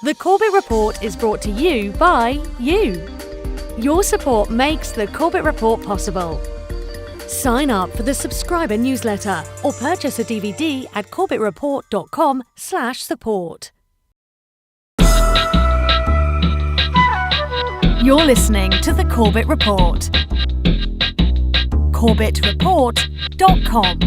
The Corbett Report is brought to you by you. Your support makes the Corbett Report possible. Sign up for the subscriber newsletter or purchase a DVD at CorbettReport.com/support. You're listening to the Corbett Report. CorbettReport.com.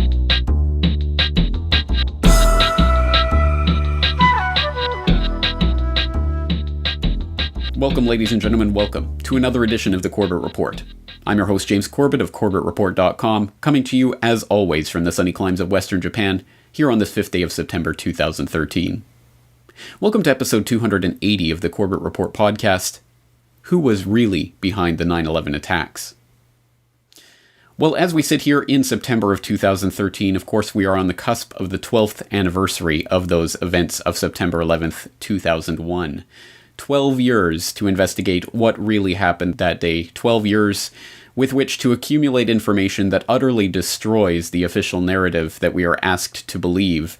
Welcome, ladies and gentlemen, welcome to another edition of the Corbett Report. I'm your host, James Corbett of CorbettReport.com, coming to you, as always, from the sunny climes of Western Japan, here on this 5th day of September 2013. Welcome to episode 280 of the Corbett Report podcast. Who was really behind the 9/11 attacks? Well, as we sit here in September of 2013, of course, we are on the cusp of the 12th anniversary of those events of September 11th, 2001. 12 years to investigate what really happened that day. 12 years with which to accumulate information that utterly destroys the official narrative that we are asked to believe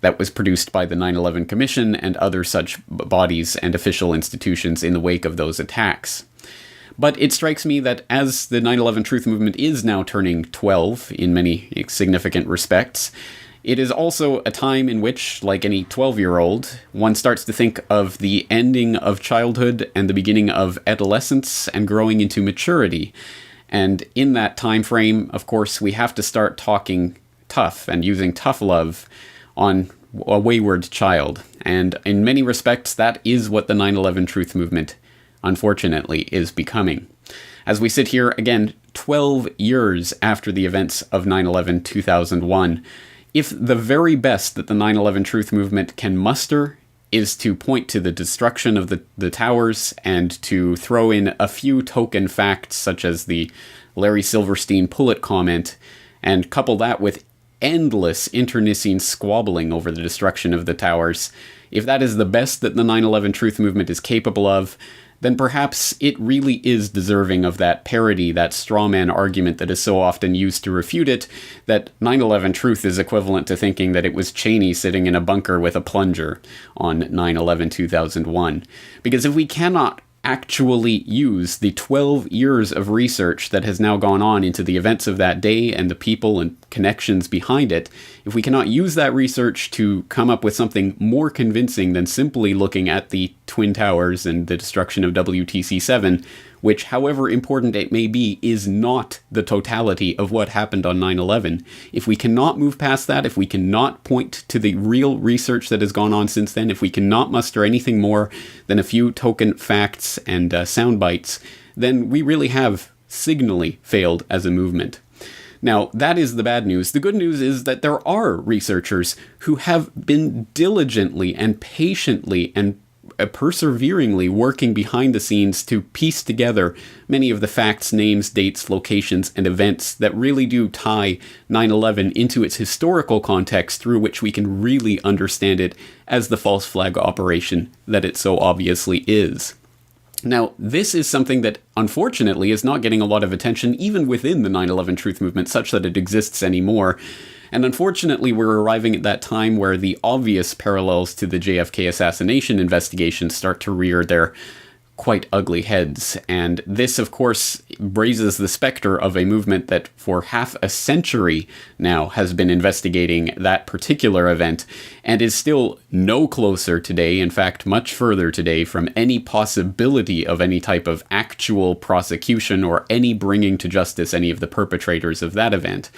that was produced by the 9/11 Commission and other such bodies and official institutions in the wake of those attacks. But it strikes me that as the 9/11 Truth Movement is now turning 12 in many significant respects, it is also a time in which, like any 12-year-old, one starts to think of the ending of childhood and the beginning of adolescence and growing into maturity. And in that time frame, of course, we have to start talking tough and using tough love on a wayward child. And in many respects, that is what the 9/11 Truth Movement, unfortunately, is becoming. As we sit here, again, 12 years after the events of 9/11 2001, if the very best that the 9/11 Truth Movement can muster is to point to the destruction of the towers and to throw in a few token facts such as the Larry Silverstein Pullet comment and couple that with endless internecine squabbling over the destruction of the towers, if that is the best that the 9/11 Truth Movement is capable of, then perhaps it really is deserving of that parody, that straw man argument that is so often used to refute it, that 9/11 Truth is equivalent to thinking that it was Cheney sitting in a bunker with a plunger on 9/11 2001. Because if we cannot actually use the 12 years of research that has now gone on into the events of that day and the people and connections behind it, if we cannot use that research to come up with something more convincing than simply looking at the Twin Towers and the destruction of WTC-7, which, however important it may be, is not the totality of what happened on 9/11. If we cannot move past that, if we cannot point to the real research that has gone on since then, if we cannot muster anything more than a few token facts and sound bites, then we really have signally failed as a movement. Now, that is the bad news. The good news is that there are researchers who have been diligently and patiently and perseveringly working behind the scenes to piece together many of the facts, names, dates, locations, and events that really do tie 9/11 into its historical context through which we can really understand it as the false flag operation that it so obviously is. Now, this is something that, unfortunately, is not getting a lot of attention even within the 9/11 Truth Movement, such that it exists anymore. And unfortunately, we're arriving at that time where the obvious parallels to the JFK assassination investigation start to rear their quite ugly heads. And this, of course, raises the specter of a movement that for half a century now has been investigating that particular event and is still no closer today, in fact, much further today, from any possibility of any type of actual prosecution or any bringing to justice any of the perpetrators of that event.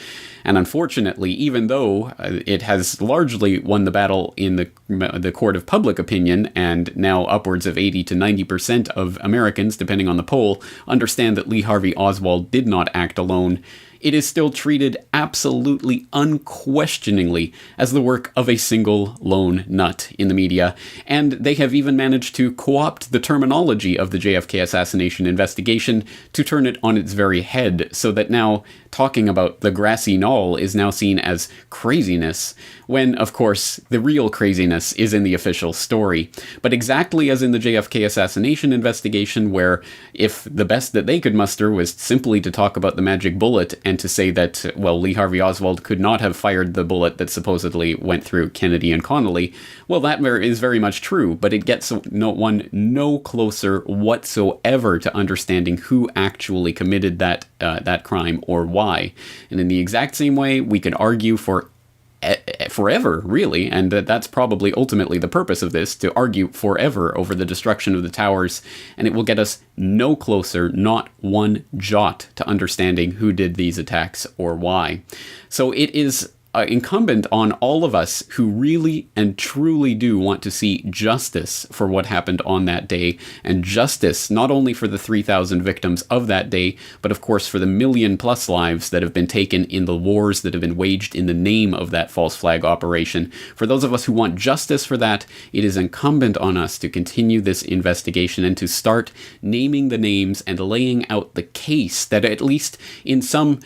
And unfortunately, even though it has largely won the battle in the court of public opinion, and now upwards of 80 to 90% of Americans, depending on the poll, understand that Lee Harvey Oswald did not act alone, it is still treated absolutely unquestioningly as the work of a single lone nut in the media, and they have even managed to co-opt the terminology of the JFK assassination investigation to turn it on its very head, so that now talking about the grassy knoll is now seen as craziness, when, of course, the real craziness is in the official story. But exactly as in the JFK assassination investigation, where if the best that they could muster was simply to talk about the magic bullet and to say that, well, Lee Harvey Oswald could not have fired the bullet that supposedly went through Kennedy and Connolly, well, that is very much true, but it gets no closer whatsoever to understanding who actually committed that crime or why. And in the exact same way, we could argue forever, really, and that's probably ultimately the purpose of this, to argue forever over the destruction of the towers, and it will get us no closer, not one jot, to understanding who did these attacks or why. So it is incumbent on all of us who really and truly do want to see justice for what happened on that day, and justice not only for the 3,000 victims of that day, but of course for the million-plus lives that have been taken in the wars that have been waged in the name of that false flag operation. For those of us who want justice for that, it is incumbent on us to continue this investigation and to start naming the names and laying out the case that, at least in some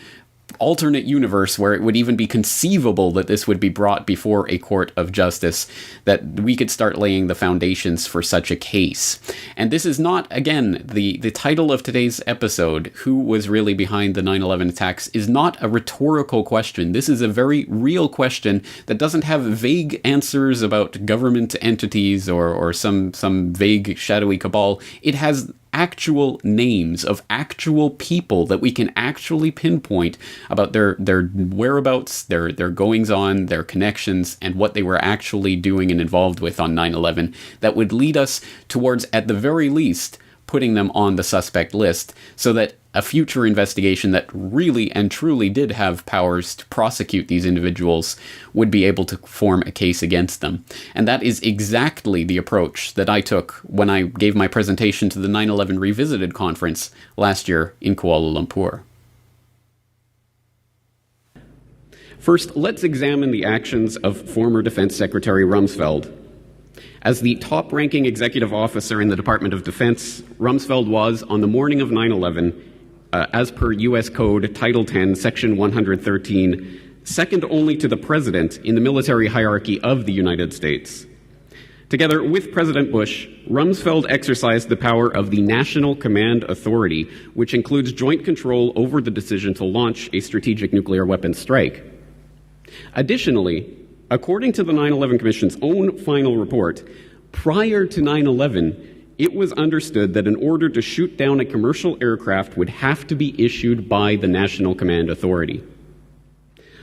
alternate universe where it would even be conceivable that this would be brought before a court of justice, that we could start laying the foundations for such a case. And this is not, again, the title of today's episode, who was really behind the 9/11 attacks, is not a rhetorical question. This is a very real question that doesn't have vague answers about government entities or some vague shadowy cabal. It has actual names of actual people that we can actually pinpoint about their whereabouts, their goings-on, their connections, and what they were actually doing and involved with on 9/11 that would lead us towards, at the very least, putting them on the suspect list, so that a future investigation that really and truly did have powers to prosecute these individuals would be able to form a case against them. And that is exactly the approach that I took when I gave my presentation to the 9/11 Revisited conference last year in Kuala Lumpur. First, let's examine the actions of former Defense Secretary Rumsfeld. As the top-ranking executive officer in the Department of Defense, Rumsfeld was, on the morning of 9/11, as per U.S. Code Title 10, Section 113, second only to the President in the military hierarchy of the United States. Together with President Bush, Rumsfeld exercised the power of the National Command Authority, which includes joint control over the decision to launch a strategic nuclear weapons strike. Additionally, according to the 9/11 Commission's own final report, prior to 9/11, it was understood that an order to shoot down a commercial aircraft would have to be issued by the National Command Authority.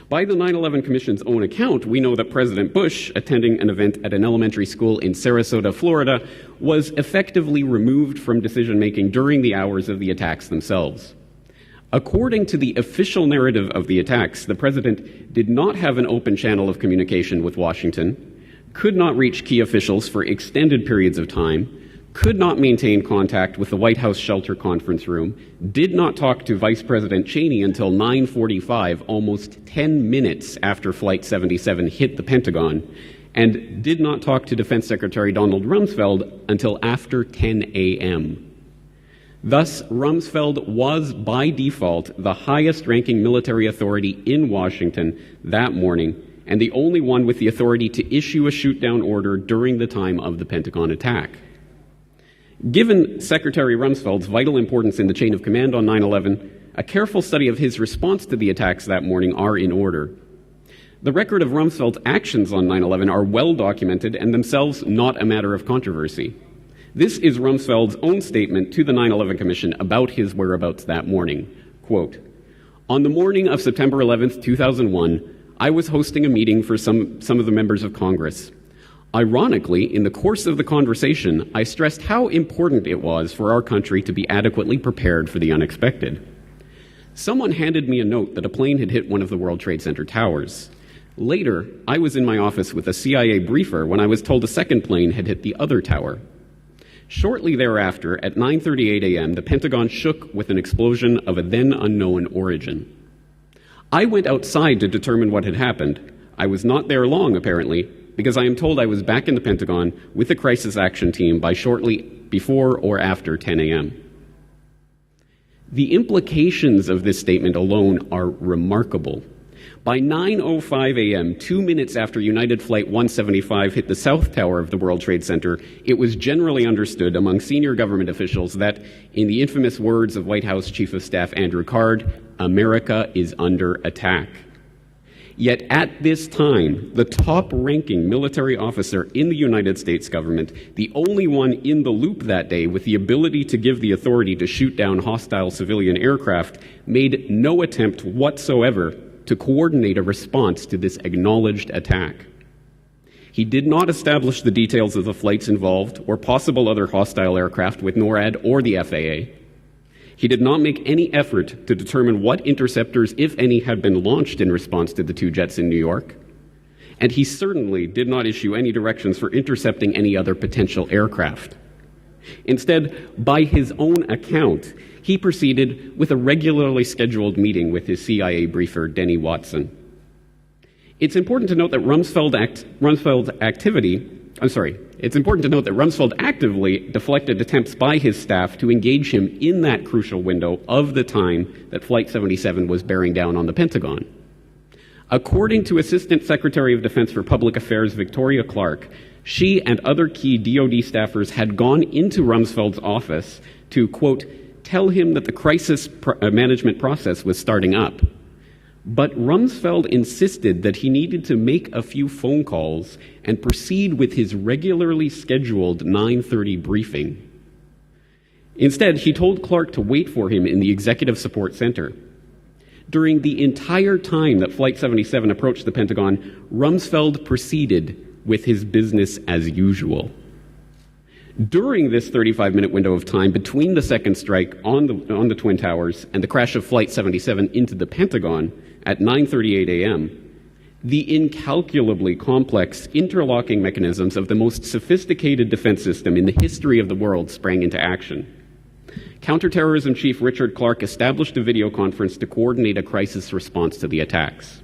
By the 9/11 Commission's own account, we know that President Bush, attending an event at an elementary school in Sarasota, Florida, was effectively removed from decision-making during the hours of the attacks themselves. According to the official narrative of the attacks, the president did not have an open channel of communication with Washington, could not reach key officials for extended periods of time, could not maintain contact with the White House shelter conference room, did not talk to Vice President Cheney until 9:45, almost 10 minutes after Flight 77 hit the Pentagon, and did not talk to Defense Secretary Donald Rumsfeld until after 10 a.m. Thus, Rumsfeld was, by default, the highest-ranking military authority in Washington that morning, and the only one with the authority to issue a shoot-down order during the time of the Pentagon attack. Given Secretary Rumsfeld's vital importance in the chain of command on 9/11, a careful study of his response to the attacks that morning are in order. The record of Rumsfeld's actions on 9/11 are well documented and themselves not a matter of controversy. This is Rumsfeld's own statement to the 9/11 Commission about his whereabouts that morning. Quote, "On the morning of September 11th, 2001, I was hosting a meeting for some of the members of Congress. Ironically, in the course of the conversation, I stressed how important it was for our country to be adequately prepared for the unexpected. Someone handed me a note that a plane had hit one of the World Trade Center towers. Later, I was in my office with a CIA briefer when I was told a second plane had hit the other tower. Shortly thereafter, at 9:38 a.m., the Pentagon shook with an explosion of a then unknown origin. I went outside to determine what had happened. I was not there long, apparently, because I am told I was back in the Pentagon with the crisis action team by shortly before or after 10 a.m. The implications of this statement alone are remarkable. By 9:05 a.m., 2 minutes after United Flight 175 hit the South Tower of the World Trade Center, it was generally understood among senior government officials that, in the infamous words of White House Chief of Staff Andrew Card, America is under attack. Yet at this time, the top-ranking military officer in the United States government, the only one in the loop that day with the ability to give the authority to shoot down hostile civilian aircraft, made no attempt whatsoever to coordinate a response to this acknowledged attack. He did not establish the details of the flights involved or possible other hostile aircraft with NORAD or the FAA. He did not make any effort to determine what interceptors, if any, had been launched in response to the two jets in New York. And he certainly did not issue any directions for intercepting any other potential aircraft. Instead, by his own account, he proceeded with a regularly scheduled meeting with his CIA briefer, Denny Watson. It's important to note that Rumsfeld actively deflected attempts by his staff to engage him in that crucial window of the time that Flight 77 was bearing down on the Pentagon. According to Assistant Secretary of Defense for Public Affairs Victoria Clark, she and other key DoD staffers had gone into Rumsfeld's office to, quote, tell him that the crisis management process was starting up. But Rumsfeld insisted that he needed to make a few phone calls and proceed with his regularly scheduled 9:30 briefing. Instead, he told Clark to wait for him in the Executive Support Center. During the entire time that Flight 77 approached the Pentagon, Rumsfeld proceeded with his business as usual. During this 35-minute window of time between the second strike on the Twin Towers and the crash of Flight 77 into the Pentagon at 9:38 a.m., the incalculably complex interlocking mechanisms of the most sophisticated defense system in the history of the world sprang into action. Counterterrorism Chief Richard Clark established a video conference to coordinate a crisis response to the attacks.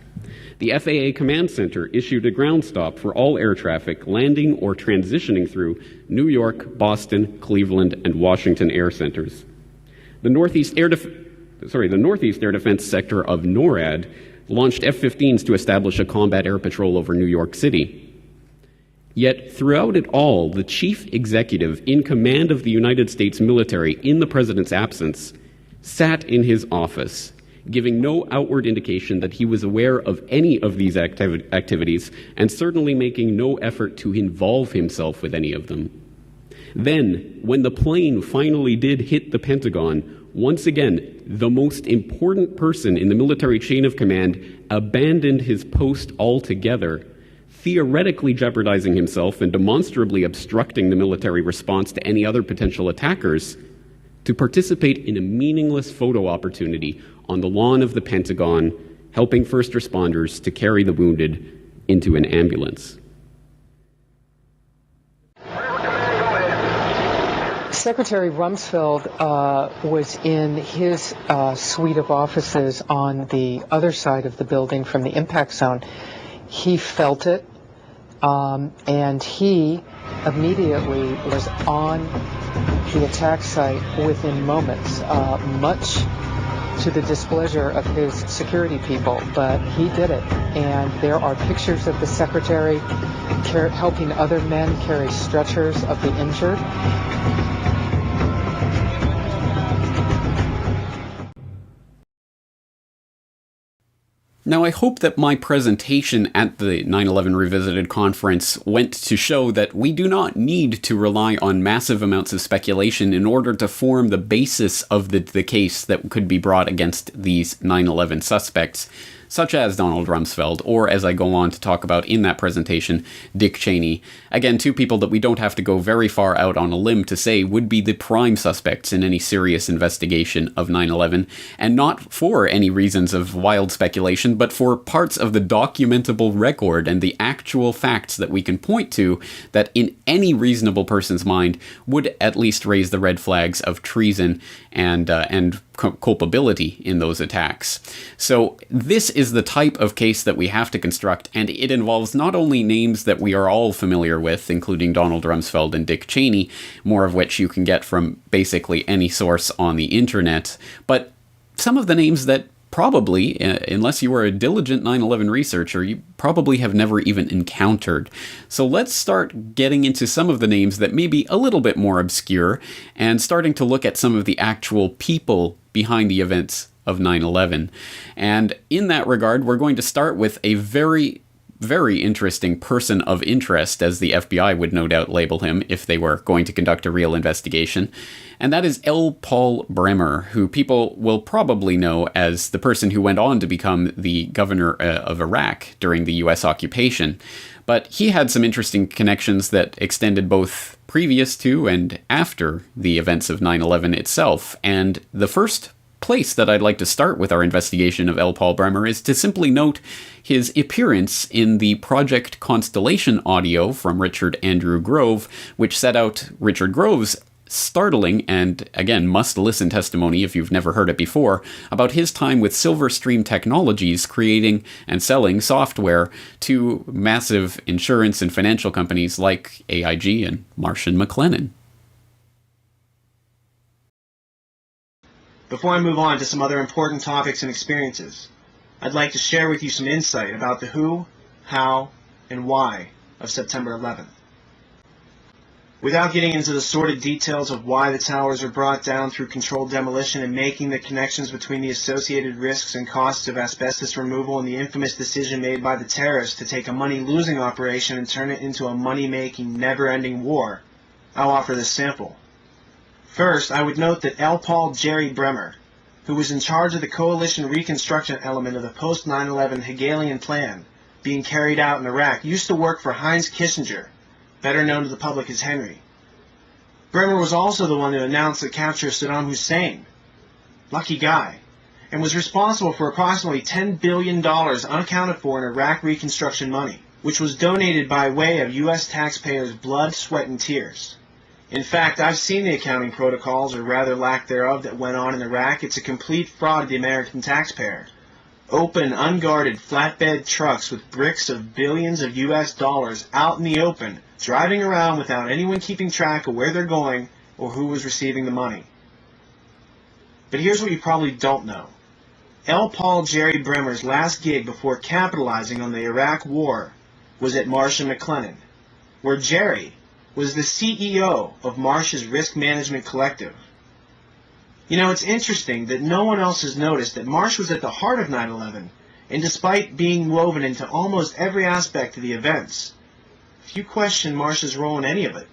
The FAA Command Center issued a ground stop for all air traffic landing or transitioning through New York, Boston, Cleveland, and Washington air centers. The Northeast Air Defense Sector of NORAD launched F-15s to establish a combat air patrol over New York City. Yet throughout it all, the chief executive in command of the United States military in the president's absence sat in his office, giving no outward indication that he was aware of any of these activities, and certainly making no effort to involve himself with any of them. Then, when the plane finally did hit the Pentagon, once again, the most important person in the military chain of command abandoned his post altogether, theoretically jeopardizing himself and demonstrably obstructing the military response to any other potential attackers, to participate in a meaningless photo opportunity on the lawn of the Pentagon, helping first responders to carry the wounded into an ambulance. Secretary Rumsfeld was in his suite of offices on the other side of the building from the impact zone. He felt it, and he immediately was on the attack site within moments, much to the displeasure of his security people, but he did it. And there are pictures of the secretary helping other men carry stretchers of the injured. Now, I hope that my presentation at the 9/11 Revisited conference went to show that we do not need to rely on massive amounts of speculation in order to form the basis of the case that could be brought against these 9/11 suspects, such as Donald Rumsfeld, or, as I go on to talk about in that presentation, Dick Cheney. Again, two people that we don't have to go very far out on a limb to say would be the prime suspects in any serious investigation of 9/11, and not for any reasons of wild speculation, but for parts of the documentable record and the actual facts that we can point to that in any reasonable person's mind would at least raise the red flags of treason and culpability in those attacks. So this is the type of case that we have to construct, and it involves not only names that we are all familiar with, including Donald Rumsfeld and Dick Cheney, more of which you can get from basically any source on the internet, but some of the names that probably, unless you are a diligent 9/11 researcher, you probably have never even encountered. So let's start getting into some of the names that may be a little bit more obscure and starting to look at some of the actual people behind the events of 9/11. And in that regard, we're going to start with a very interesting person of interest, as the FBI would no doubt label him if they were going to conduct a real investigation. And that is L. Paul Bremer, who people will probably know as the person who went on to become the governor of Iraq during the U.S. occupation. But he had some interesting connections that extended both previous to and after the events of 9/11 itself. And the first place that I'd like to start with our investigation of L. Paul Bremer is to simply note his appearance in the Project Constellation audio from Richard Andrew Grove, which set out Richard Grove's startling and, again, must-listen testimony, if you've never heard it before, about his time with Silverstream Technologies creating and selling software to massive insurance and financial companies like AIG and Marsh & McLennan. Before I move on to some other important topics and experiences, I'd like to share with you some insight about the who, how, and why of September 11th. Without getting into the sordid details of why the towers were brought down through controlled demolition and making the connections between the associated risks and costs of asbestos removal and the infamous decision made by the terrorists to take a money-losing operation and turn it into a money-making, never-ending war, I'll offer this sample. First, I would note that L. Paul Jerry Bremer, who was in charge of the coalition reconstruction element of the post-9/11 Hegelian plan being carried out in Iraq, used to work for Heinz Kissinger, better known to the public as Henry. Bremer was also the one who announced the capture of Saddam Hussein, lucky guy, and was responsible for approximately $10 billion unaccounted for in Iraq reconstruction money, which was donated by way of U.S. taxpayers' blood, sweat, and tears. In fact, I've seen the accounting protocols, or rather lack thereof, that went on in Iraq. It's a complete fraud of the American taxpayer. Open, unguarded flatbed trucks with bricks of billions of U.S. dollars out in the open, driving around without anyone keeping track of where they're going or who was receiving the money. But here's what you probably don't know. L. Paul Jerry Bremer's last gig before capitalizing on the Iraq War was at Marsh & McLennan, where Jerry was the CEO of Marsh's Risk Management Collective. You know, it's interesting that no one else has noticed that Marsh was at the heart of 9/11, and despite being woven into almost every aspect of the events, few question Marsh's role in any of it.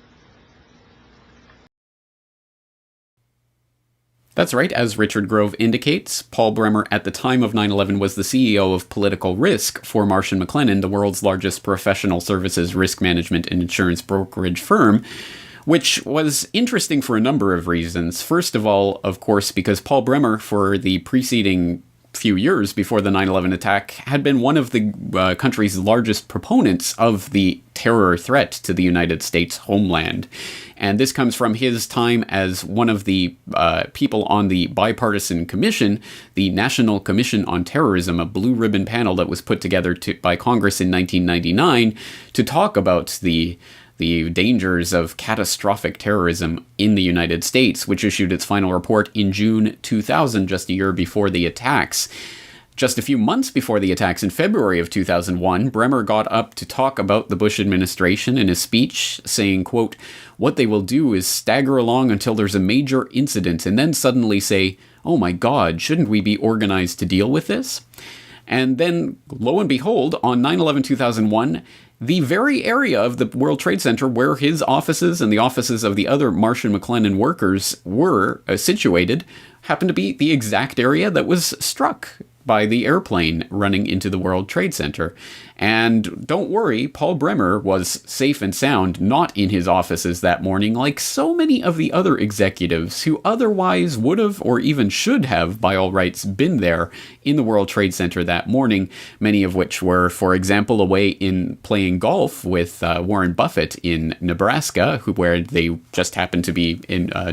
That's right, as Richard Grove indicates, Paul Bremer at the time of 9/11 was the CEO of Political Risk for Marsh & McLennan, the world's largest professional services risk management and insurance brokerage firm, which was interesting for a number of reasons. First of all, of course, because Paul Bremer, for the preceding few years before the 9/11 attack, had been one of the country's largest proponents of the terror threat to the United States homeland. And this comes from his time as one of the people on the bipartisan commission, the National Commission on Terrorism, a blue ribbon panel that was put together by Congress in 1999 to talk about the dangers of catastrophic terrorism in the United States, which issued its final report in June 2000, just a year before the attacks. Just a few months before the attacks in February of 2001, Bremer got up to talk about the Bush administration in a speech, saying, quote, "What they will do is stagger along until there's a major incident and then suddenly say, 'Oh my God, shouldn't we be organized to deal with this?'" And then, lo and behold, on 9/11/2001, the very area of the World Trade Center where his offices and the offices of the other Marsh & McLennan workers were situated happened to be the exact area that was struck by the airplane running into the World Trade Center. And don't worry, Paul Bremer was safe and sound, not in his offices that morning, like so many of the other executives who otherwise would have or even should have, by all rights, been there in the World Trade Center that morning, many of which were, for example, away in playing golf with Warren Buffett in Nebraska, where they just happened to be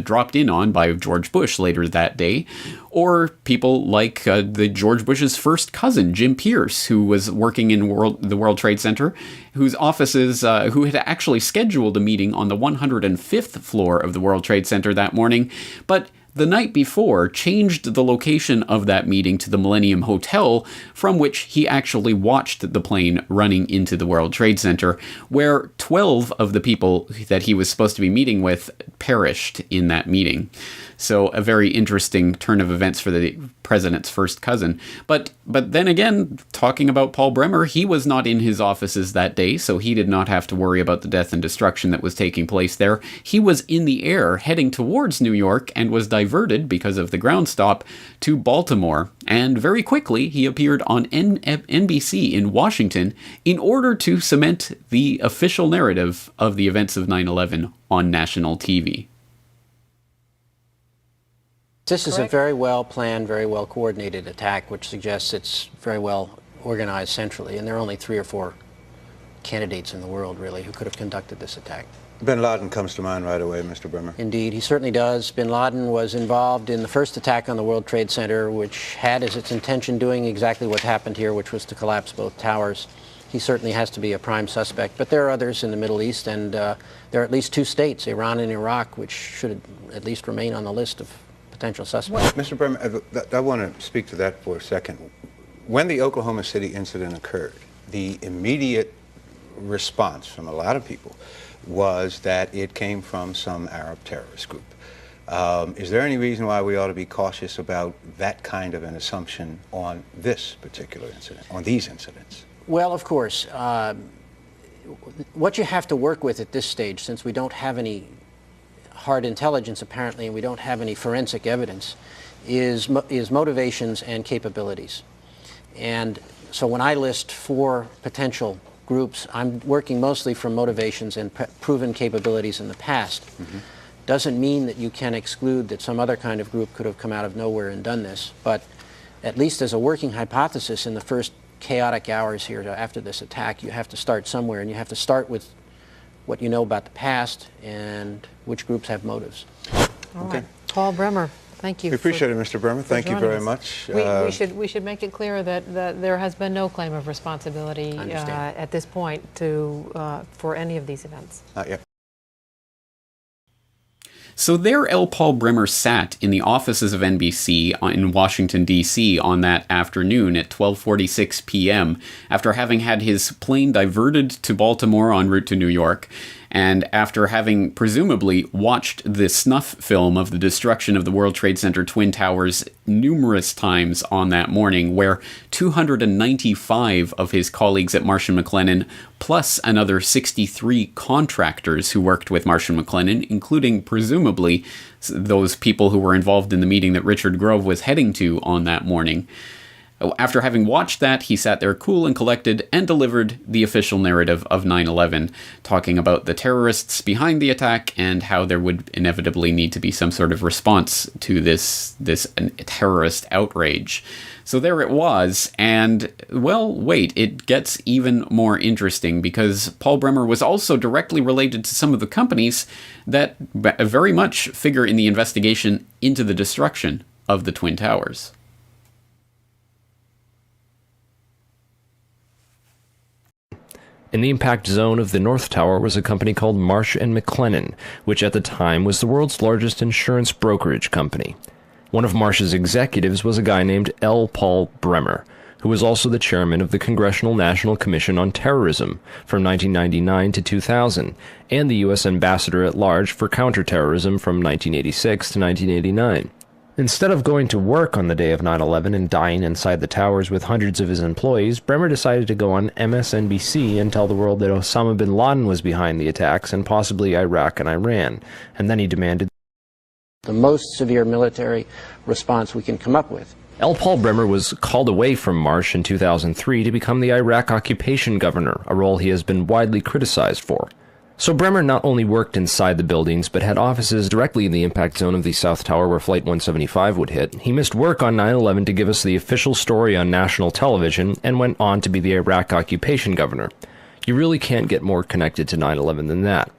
dropped in on by George Bush later that day, or people like the George Bush's first cousin, Jim Pierce, who was working in the World Trade Center, whose offices, who had actually scheduled a meeting on the 105th floor of the World Trade Center that morning, but the night before changed the location of that meeting to the Millennium Hotel, from which he actually watched the plane running into the World Trade Center, where 12 of the people that he was supposed to be meeting with perished in that meeting. So a very interesting turn of events for the president's first cousin. But then again, talking about Paul Bremer, he was not in his offices that day, so he did not have to worry about the death and destruction that was taking place there. He was in the air heading towards New York and was diverted, because of the ground stop, to Baltimore. And very quickly, he appeared on NBC in Washington in order to cement the official narrative of the events of 9/11 on national TV. This is a very well planned, very well coordinated attack, which suggests it's very well organized centrally, and there are only 3 or 4 candidates in the world, really, who could have conducted this attack. Bin Laden comes to mind right away, Mr. Bremer. Indeed, he certainly does. Bin Laden was involved in the first attack on the World Trade Center, which had as its intention doing exactly what happened here, which was to collapse both towers. He certainly has to be a prime suspect, but there are others in the Middle East, and there are at least 2 states, Iran and Iraq, which should at least remain on the list of potential suspects. Mr. Bremer, I want to speak to that for a second. When the Oklahoma City incident occurred, the immediate response from a lot of people was that it came from some Arab terrorist group. Is there any reason why we ought to be cautious about that kind of an assumption on this particular incident, on these incidents? Well, of course. What you have to work with at this stage, since we don't have any hard intelligence apparently, and we don't have any forensic evidence, is motivations and capabilities. And so when I list 4 potential groups, I'm working mostly from motivations and proven capabilities in the past. Mm-hmm. Doesn't mean that you can exclude that some other kind of group could have come out of nowhere and done this, but at least as a working hypothesis in the first chaotic hours here after this attack, you have to start somewhere, and you have to start with what you know about the past and which groups have motives. All right. Paul Bremer, thank you. We appreciate it, Mr. Bremer. Thank you very much. We should make it clear that there has been no claim of responsibility at this point for any of these events. Not yet. So there L. Paul Bremer sat in the offices of NBC in Washington, D.C. on that afternoon at 12:46 p.m. after having had his plane diverted to Baltimore en route to New York, and after having presumably watched the snuff film of the destruction of the World Trade Center Twin Towers numerous times on that morning, where 295 of his colleagues at Marsh & McLennan, plus another 63 contractors who worked with Marsh & McLennan, including presumably those people who were involved in the meeting that Richard Grove was heading to on that morning. After having watched that, he sat there cool and collected and delivered the official narrative of 9/11, talking about the terrorists behind the attack and how there would inevitably need to be some sort of response to this terrorist outrage. So there it was, and, well, wait, it gets even more interesting, because Paul Bremer was also directly related to some of the companies that very much figure in the investigation into the destruction of the Twin Towers. In the impact zone of the North Tower was a company called Marsh & McLennan, which at the time was the world's largest insurance brokerage company. One of Marsh's executives was a guy named L. Paul Bremer, who was also the chairman of the Congressional National Commission on Terrorism from 1999 to 2000, and the U.S. ambassador at large for counterterrorism from 1986 to 1989. Instead of going to work on the day of 9/11 and dying inside the towers with hundreds of his employees, Bremer decided to go on MSNBC and tell the world that Osama bin Laden was behind the attacks and possibly Iraq and Iran, and then he demanded the most severe military response we can come up with. L. Paul Bremer was called away from Marsh in 2003 to become the Iraq occupation governor, a role he has been widely criticized for. So Bremer not only worked inside the buildings, but had offices directly in the impact zone of the South Tower where Flight 175 would hit. He missed work on 9/11 to give us the official story on national television, and went on to be the Iraq occupation governor. You really can't get more connected to 9/11 than that.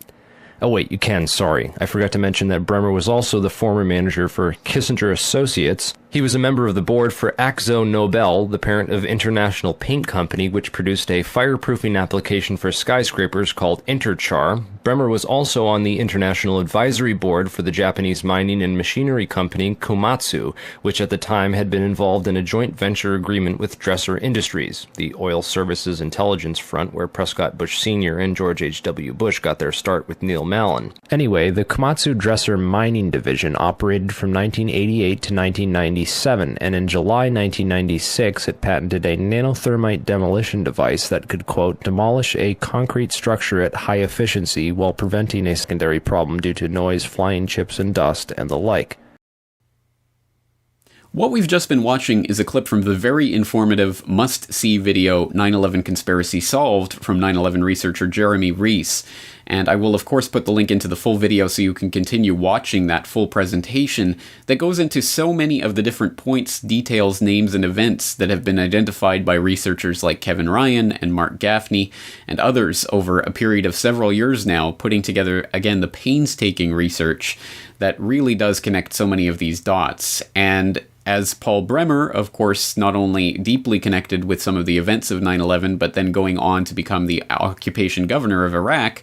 Oh wait, you can, sorry. I forgot to mention that Bremer was also the former manager for Kissinger Associates. He was a member of the board for Akzo Nobel, the parent of International Paint Company, which produced a fireproofing application for skyscrapers called Interchar. Bremer was also on the International Advisory Board for the Japanese mining and machinery company Komatsu, which at the time had been involved in a joint venture agreement with Dresser Industries, the oil services intelligence front where Prescott Bush Sr. and George H.W. Bush got their start with Neil Mallon. Anyway, the Komatsu Dresser mining division operated from 1988 to 1997, and in July 1996 it patented a nanothermite demolition device that could, quote, demolish a concrete structure at high efficiency while preventing a secondary problem due to noise, flying chips and dust, and the like. What we've just been watching is a clip from the very informative, must-see video 9/11 Conspiracy Solved from 9/11 researcher Jeremy Reese. And I will of course put the link into the full video so you can continue watching that full presentation that goes into so many of the different points, details, names, and events that have been identified by researchers like Kevin Ryan and Mark Gaffney and others over a period of several years now, putting together, again, the painstaking research that really does connect so many of these dots. And as Paul Bremer, of course, not only deeply connected with some of the events of 9/11, but then going on to become the occupation governor of Iraq,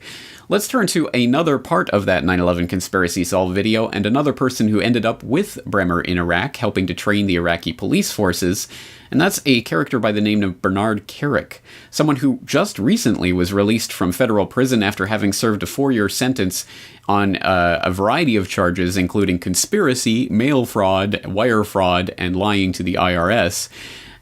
let's turn to another part of that 9/11 Conspiracy Solved video and another person who ended up with Bremer in Iraq, helping to train the Iraqi police forces, and that's a character by the name of Bernard Kerik, someone who just recently was released from federal prison after having served a 4-year sentence on a variety of charges, including conspiracy, mail fraud, wire fraud, and lying to the IRS.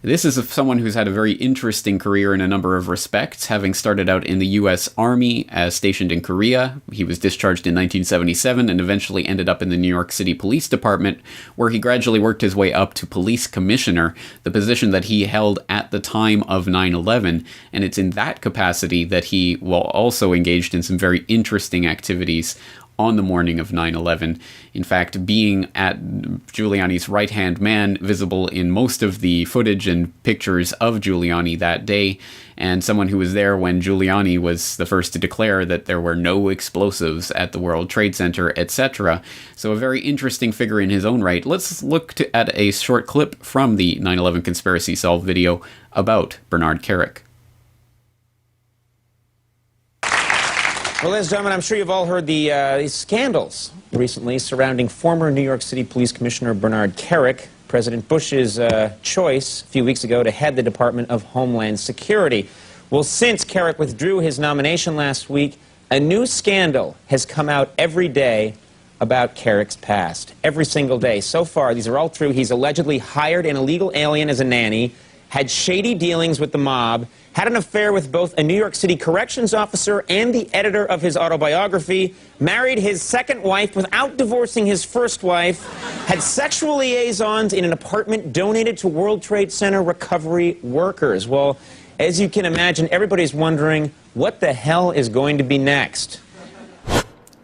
This is someone who's had a very interesting career in a number of respects, having started out in the U.S. Army as stationed in Korea. He was discharged in 1977 and eventually ended up in the New York City Police Department, where he gradually worked his way up to police commissioner, the position that he held at the time of 9/11. And it's in that capacity that he also engaged in some very interesting activities on the morning of 9/11. In fact, being at Giuliani's right-hand man, visible in most of the footage and pictures of Giuliani that day, and someone who was there when Giuliani was the first to declare that there were no explosives at the World Trade Center, etc. So a very interesting figure in his own right. Let's look at a short clip from the 9/11 Conspiracy Solved video about Bernard Kerik. Well, ladies and gentlemen, I'm sure you've all heard these scandals recently surrounding former New York City Police Commissioner Bernard Kerik, President Bush's choice a few weeks ago to head the Department of Homeland Security. Well, since Kerik withdrew his nomination last week, a new scandal has come out every day about Kerik's past. Every single day. So far, these are all true. He's allegedly hired an illegal alien as a nanny, had shady dealings with the mob, had an affair with both a New York City corrections officer and the editor of his autobiography, married his second wife without divorcing his first wife, had sexual liaisons in an apartment donated to World Trade Center recovery workers. Well, as you can imagine, everybody's wondering what the hell is going to be next.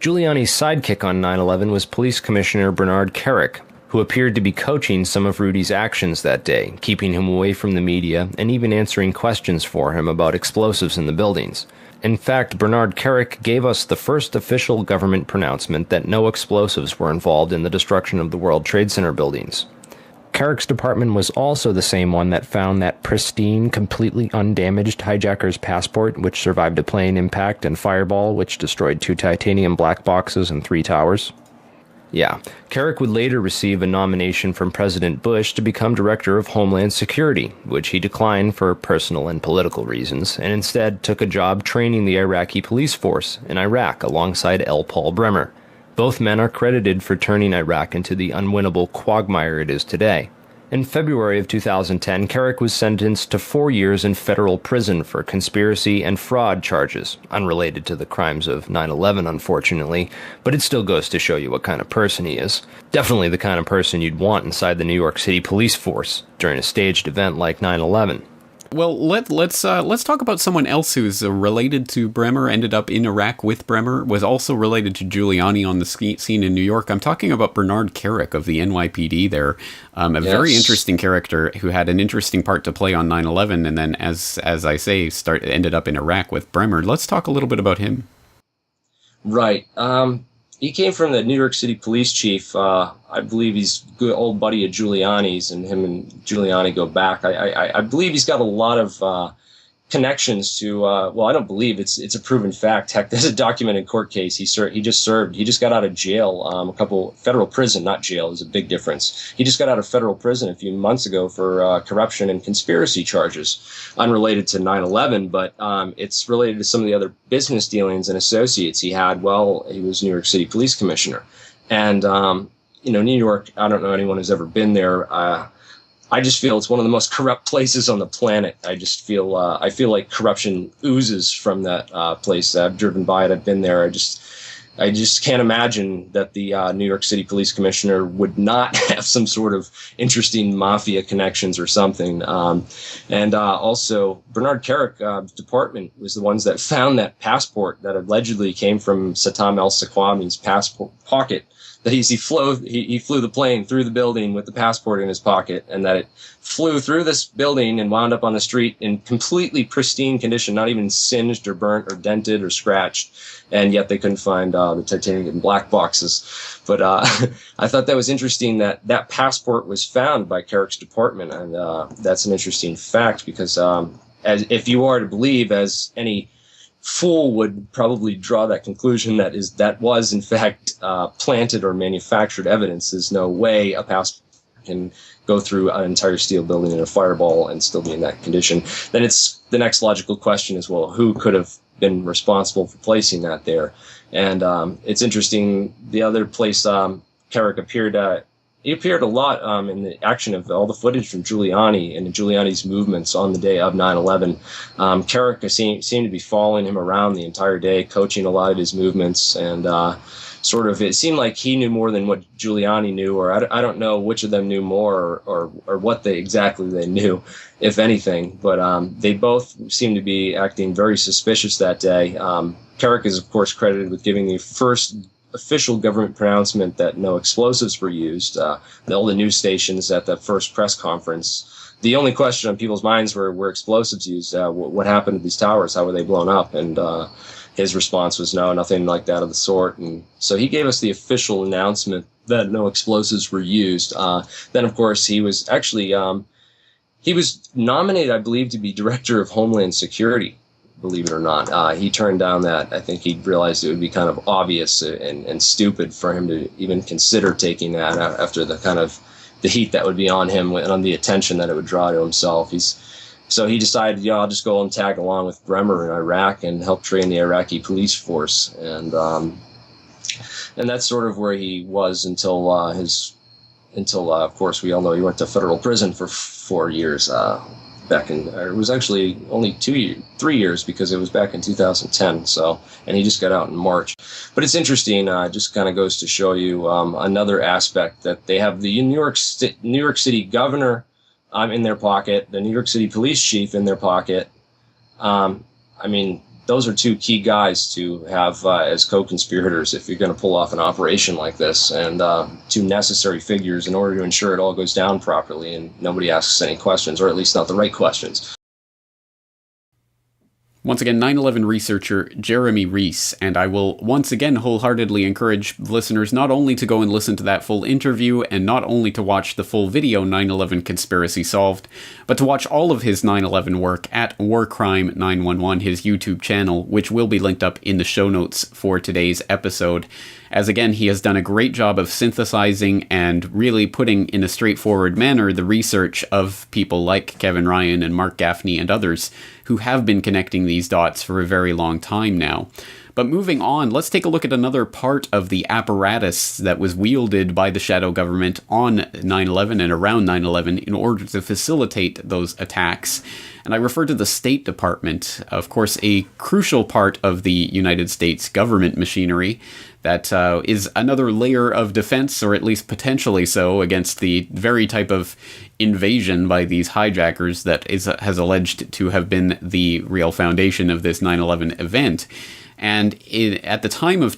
Giuliani's sidekick on 9/11 was Police Commissioner Bernard Kerik, who appeared to be coaching some of Rudy's actions that day, keeping him away from the media and even answering questions for him about explosives in the buildings. In fact, Bernard Kerik gave us the first official government pronouncement that no explosives were involved in the destruction of the World Trade Center buildings. Kerik's department was also the same one that found that pristine, completely undamaged hijacker's passport, which survived a plane impact, and Fireball, which destroyed 2 titanium black boxes and 3 towers. Yeah, Kerik would later receive a nomination from President Bush to become Director of Homeland Security, which he declined for personal and political reasons, and instead took a job training the Iraqi police force in Iraq alongside L. Paul Bremer. Both men are credited for turning Iraq into the unwinnable quagmire it is today. In February of 2010, Kerik was sentenced to 4 years in federal prison for conspiracy and fraud charges, unrelated to the crimes of 9/11, unfortunately, but it still goes to show you what kind of person he is. Definitely the kind of person you'd want inside the New York City police force during a staged event like 9/11. Well, let's talk about someone else who's related to Bremer, ended up in Iraq with Bremer, was also related to Giuliani on the scene in New York. I'm talking about Bernard Kerik of the NYPD there, very interesting character who had an interesting part to play on 9/11, and then, as I say, ended up in Iraq with Bremer. Let's talk a little bit about him. Right. He came from the New York City police chief. I believe he's a good old buddy of Giuliani's, and him and Giuliani go back. I believe he's got a lot of connections to, well, I don't believe it's a proven fact. Heck, there's a documented court case. He just got out of jail, federal prison, not jail. There's a big difference. He just got out of federal prison a few months ago for corruption and conspiracy charges, unrelated to 9/11, but it's related to some of the other business dealings and associates he had while he was New York City police commissioner. And, New York, I don't know anyone who's ever been there. I just feel it's one of the most corrupt places on the planet. I feel like corruption oozes from that place. I've driven by it. I've been there. I just can't imagine that the New York City police commissioner would not have some sort of interesting mafia connections or something. And also, Bernard Kerek's department was the ones that found that passport that allegedly came from Saddam al-Saqqami's pocket. That he flew the plane through the building with the passport in his pocket, and that it flew through this building and wound up on the street in completely pristine condition, not even singed or burnt or dented or scratched, and yet they couldn't find the titanium black boxes. But I thought that was interesting that passport was found by Kerek's department, and that's an interesting fact because as if you are to believe, as any fool would probably draw that conclusion that was in fact planted or manufactured evidence. There's no way a passport can go through an entire steel building in a fireball and still be in that condition. Then it's the next logical question is, well, who could have been responsible for placing that there? And it's interesting. The other place Kerek appeared at. He appeared a lot in the action of all the footage from Giuliani and Giuliani's movements on the day of 9/11. Kerek seemed to be following him around the entire day, coaching a lot of his movements, and it seemed like he knew more than what Giuliani knew, or I don't know which of them knew more or what exactly they knew, if anything. But they both seemed to be acting very suspicious that day. Kerek is, of course, credited with giving the first official government pronouncement that no explosives were used. All the news stations at the first press conference, the only question on people's minds were explosives used? What happened to these towers? How were they blown up? And his response was no, nothing like that of the sort. And so he gave us the official announcement that no explosives were used. Then, of course, he was actually he was nominated, I believe, to be Director of Homeland Security. Believe it or not. He turned down that. I think he realized it would be kind of obvious and stupid for him to even consider taking that after the kind of the heat that would be on him and on the attention that it would draw to himself. So he decided, I'll just go and tag along with Bremer in Iraq and help train the Iraqi police force. And that's sort of where he was until, of course, we all know he went to federal prison for 4 years. It was actually only 3 years because it was back in 2010. So, and he just got out in March. But it's interesting. Just kind of goes to show you another aspect that they have the New York City governor in their pocket, the New York City police chief in their pocket. Those are two key guys to have as co-conspirators if you're going to pull off an operation like this, and two necessary figures in order to ensure it all goes down properly and nobody asks any questions, or at least not the right questions. Once again, 9/11 researcher Jeremy Reese, and I will once again wholeheartedly encourage listeners not only to go and listen to that full interview and not only to watch the full video 9/11 Conspiracy Solved, but to watch all of his 9/11 work at Warcrime 911, his YouTube channel, which will be linked up in the show notes for today's episode. As again, he has done a great job of synthesizing and really putting in a straightforward manner the research of people like Kevin Ryan and Mark Gaffney and others who have been connecting these dots for a very long time now. But moving on, let's take a look at another part of the apparatus that was wielded by the shadow government on 9/11 and around 9/11 in order to facilitate those attacks. And I refer to the State Department, of course, a crucial part of the United States government machinery that is another layer of defense, or at least potentially so, against the very type of invasion by these hijackers that has alleged to have been the real foundation of this 9/11 event. And at the time of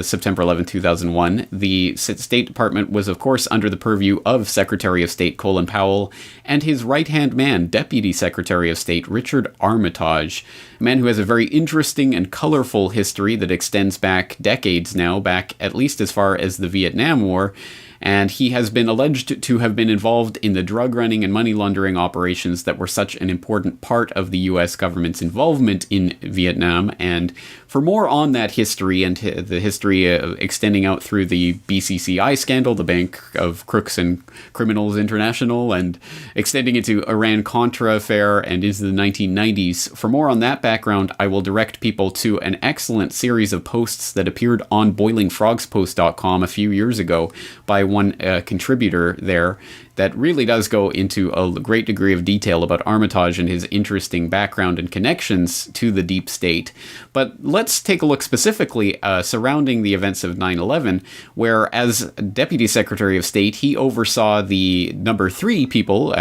September 11, 2001, the State Department was, of course, under the purview of Secretary of State Colin Powell and his right-hand man, Deputy Secretary of State Richard Armitage, a man who has a very interesting and colorful history that extends back decades now, back at least as far as the Vietnam War. And he has been alleged to have been involved in the drug running and money laundering operations that were such an important part of the U.S. government's involvement in Vietnam. And for more on that history and the history extending out through the BCCI scandal, the Bank of Crooks and Criminals International, and extending into Iran-Contra affair and into the 1990s, for more on that background, I will direct people to an excellent series of posts that appeared on boilingfrogspost.com a few years ago by one contributor there that really does go into a great degree of detail about Armitage and his interesting background and connections to the deep state. But let's take a look specifically surrounding the events of 9/11, where as Deputy Secretary of State, he oversaw the number 3 people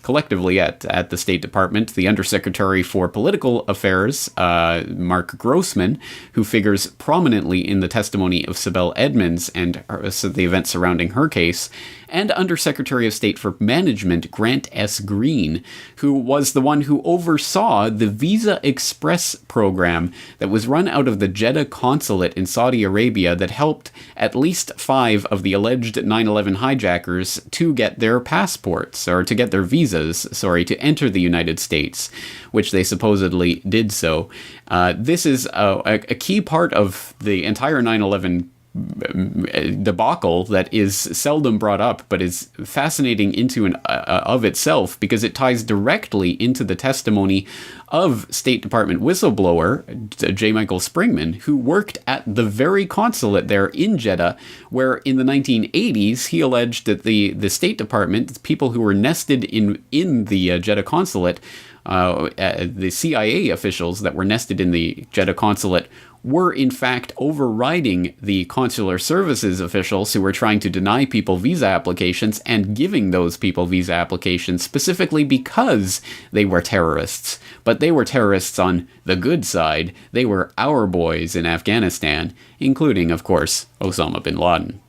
collectively at the State Department, the Undersecretary for Political Affairs, Mark Grossman, who figures prominently in the testimony of Sibel Edmonds and the events surrounding her case, and Undersecretary of State for Management, Grant S. Green, who was the one who oversaw the Visa Express program that was run out of the Jeddah consulate in Saudi Arabia that helped at least 5 of the alleged 9/11 hijackers to get their passports, or to get their visas, to enter the United States, which they supposedly did so. This is a key part of the entire 9/11 debacle that is seldom brought up, but is fascinating into and of itself, because it ties directly into the testimony of State Department whistleblower J. Michael Springman, who worked at the very consulate there in Jeddah, where in the 1980s he alleged that the State Department, people who were nested in the Jeddah consulate, the CIA officials that were nested in the Jeddah consulate, were in fact overriding the consular services officials who were trying to deny people visa applications and giving those people visa applications specifically because they were terrorists. But they were terrorists on the good side. They were our boys in Afghanistan, including, of course, Osama bin Laden.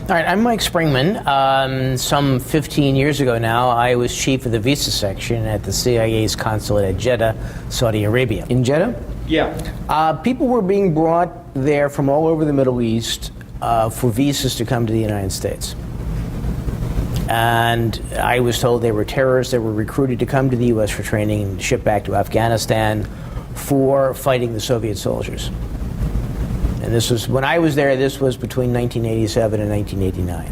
All right, I'm Mike Springman. Some 15 years ago now, I was chief of the visa section at the CIA's consulate at Jeddah, Saudi Arabia. In Jeddah? Yeah. People were being brought there from all over the Middle East for visas to come to the United States. And I was told they were terrorists that were recruited to come to the U.S. for training and shipped back to Afghanistan for fighting the Soviet soldiers. And this was, when I was there, this was between 1987 and 1989.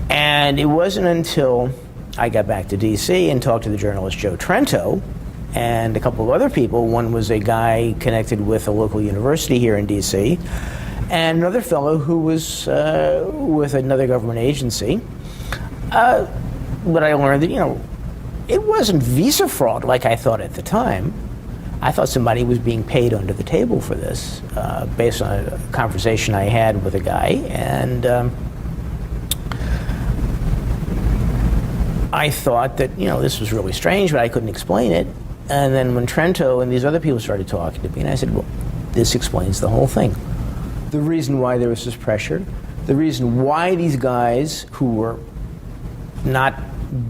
And it wasn't until I got back to D.C. and talked to the journalist Joe Trento and a couple of other people. One was a guy connected with a local university here in D.C. and another fellow who was with another government agency. But I learned that, it wasn't visa fraud like I thought at the time. I thought somebody was being paid under the table for this, based on a conversation I had with a guy, and I thought that, this was really strange, but I couldn't explain it. And then when Trento and these other people started talking to me, and I said, well, this explains the whole thing. The reason why there was this pressure, the reason why these guys who were not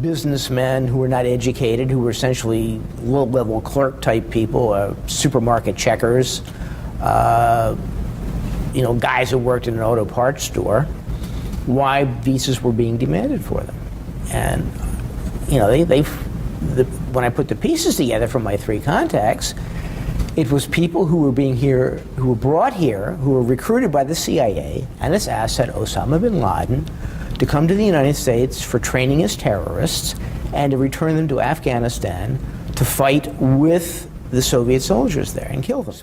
businessmen, who were not educated, who were essentially low-level clerk-type people, supermarket checkers, guys who worked in an auto parts store, why visas were being demanded for them. And, when I put the pieces together from my 3 contacts, it was people who were brought here, who were recruited by the CIA and its asset Osama bin Laden, to come to the United States for training as terrorists and to return them to Afghanistan to fight with the Soviet soldiers there and kill them.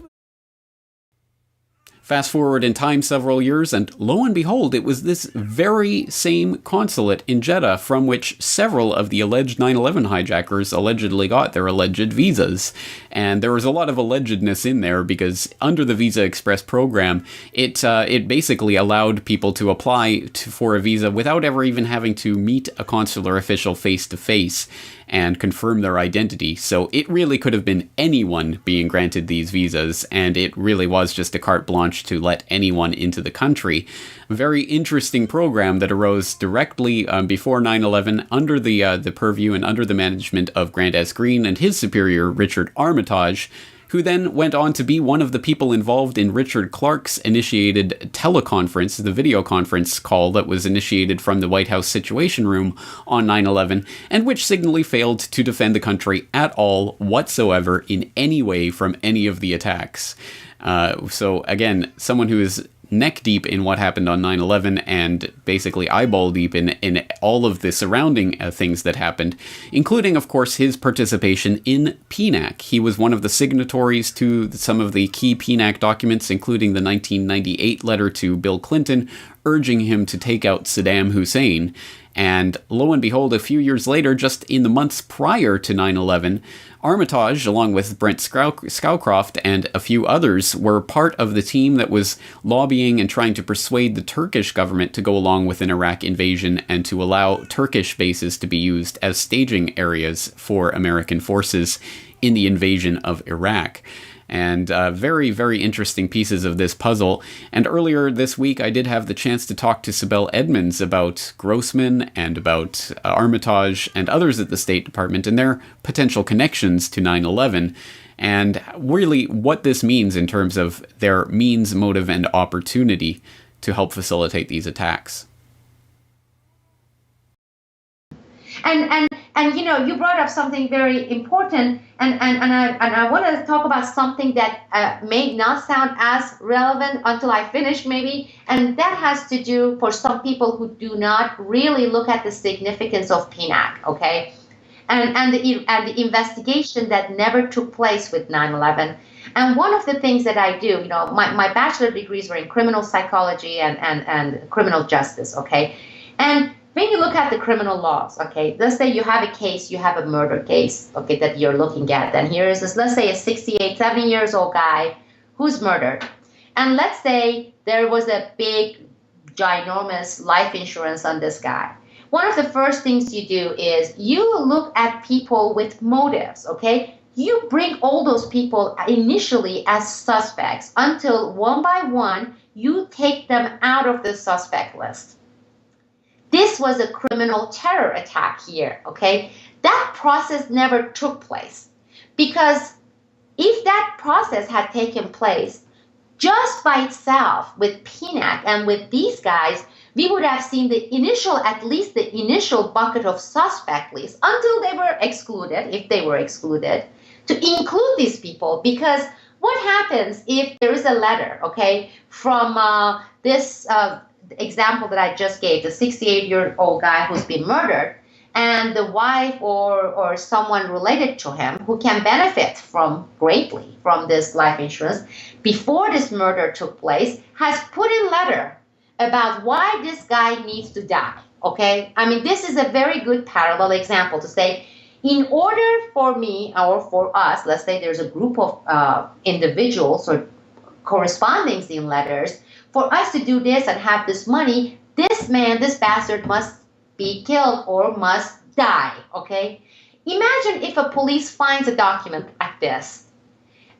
Fast forward in time several years, and lo and behold, it was this very same consulate in Jeddah from which several of the alleged 9/11 hijackers allegedly got their alleged visas. And there was a lot of allegedness in there because under the Visa Express program, it basically allowed people to apply for a visa without ever even having to meet a consular official face to face. and confirm their identity. So it really could have been anyone being granted these visas, and it really was just a carte blanche to let anyone into the country. A very interesting program that arose directly before 9/11 under the purview and under the management of Grant S. Green and his superior, Richard Armitage, who then went on to be one of the people involved in Richard Clarke's initiated teleconference, the video conference call that was initiated from the White House Situation Room on 9/11, and which signally failed to defend the country at all whatsoever in any way from any of the attacks. So again, someone who is neck deep in what happened on 9/11 and basically eyeball deep in all of the surrounding things that happened, including, of course, his participation in PNAC. He was one of the signatories to some of the key PNAC documents, including the 1998 letter to Bill Clinton urging him to take out Saddam Hussein. And lo and behold, a few years later, just in the months prior to 9/11, Armitage, along with Brent Scowcroft and a few others, were part of the team that was lobbying and trying to persuade the Turkish government to go along with an Iraq invasion and to allow Turkish bases to be used as staging areas for American forces in the invasion of Iraq. And very, very interesting pieces of this puzzle. And earlier this week, I did have the chance to talk to Sibel Edmonds about Grossman and about Armitage and others at the State Department and their potential connections to 9/11, and really what this means in terms of their means, motive, and opportunity to help facilitate these attacks. And you know, you brought up something very important, and I want to talk about something that may not sound as relevant until I finish, maybe, and that has to do for some people who do not really look at the significance of PNAC, okay, and the investigation that never took place with 9/11. And one of the things that I do, you know, my bachelor degrees were in criminal psychology and criminal justice, okay, and when you look at the criminal laws, okay, let's say you have a case, you have a murder case, okay, that you're looking at. And here is this, let's say a 68, 70 years old guy who's murdered. And let's say there was a big, ginormous life insurance on this guy. One of the first things you do is you look at people with motives, okay? You bring all those people initially as suspects until one by one, you take them out of the suspect list. This was a criminal terror attack here, okay? That process never took place, because if that process had taken place just by itself with PNAC and with these guys, we would have seen at least the initial bucket of suspect list until they were excluded, if they were excluded, to include these people. Because what happens if there is a letter, okay, from this example that I just gave, the 68-year-old guy who's been murdered, and the wife or someone related to him who can benefit greatly from this life insurance before this murder took place, has put in letter about why this guy needs to die, okay? I mean, this is a very good parallel example to say, in order for me or for us, let's say there's a group of individuals or correspondings in letters, for us to do this and have this money, this man, this bastard must be killed or must die, okay? Imagine if a police finds a document like this.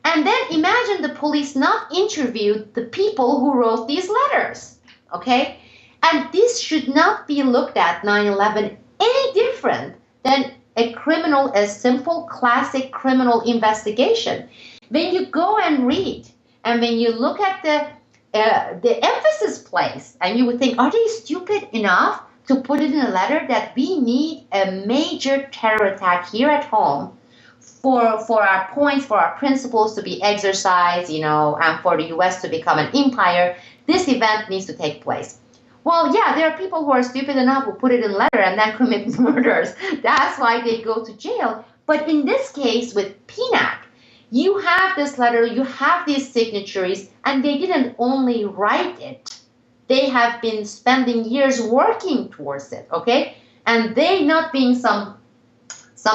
And then imagine the police not interviewed the people who wrote these letters, okay? And this should not be looked at, 9/11, any different than a simple, classic criminal investigation. When you go and read, and when you look at the emphasis placed, and you would think, are they stupid enough to put it in a letter that we need a major terror attack here at home for our points, for our principles to be exercised, you know, and for the U.S. to become an empire. This event needs to take place. Well, yeah, there are people who are stupid enough who put it in letter and then commit murders. That's why they go to jail. But in this case with PNAC, you have this letter, you have these signatories, and they didn't only write it. They have been spending years working towards it, okay? And they not being some